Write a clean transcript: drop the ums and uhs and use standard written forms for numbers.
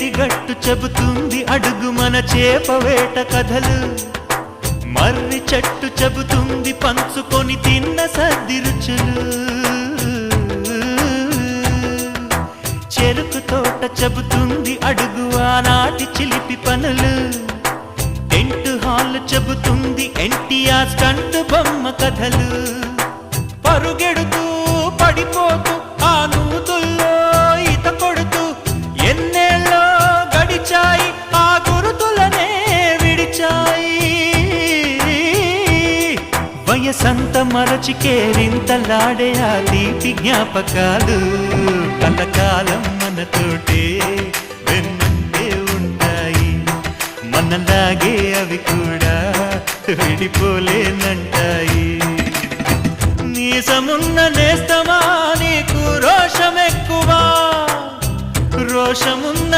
ఏటిగట్టు చెబుతుంది అడుగు మన చేపవేట కథలు, మర్రి చెట్టు చెబుతుంది పంచుకొని తిన్న సద్ది రుచులు, చెరుకు తోట చెబుతుంది అడుగు ఆనాటి చిలిపి పనులు, టెంట్ హాల్ చెబుతుంది ఎన్టీఆర్ స్టంట్ బొమ్మ కథలు, పరుగెడుతూ పడిపోతూ ఆ నూతుల్లో ఈత కొడుతూ ఎన్నేళ్ళో గడిచాయి ఆ గురుతులనే విడిచాయి. వయసంత మరచి కేరింతలాడే ఆ తీపి జ్ఞాపకాలు కలకాలం మనతోటే వెన్నంటే ఉంటాయి, మనలాగే అవి కూడా విడిపోలేనంటాయి. నీసమున్న నేస్తమా నీకు రోషమెక్కువా, రోషమున్న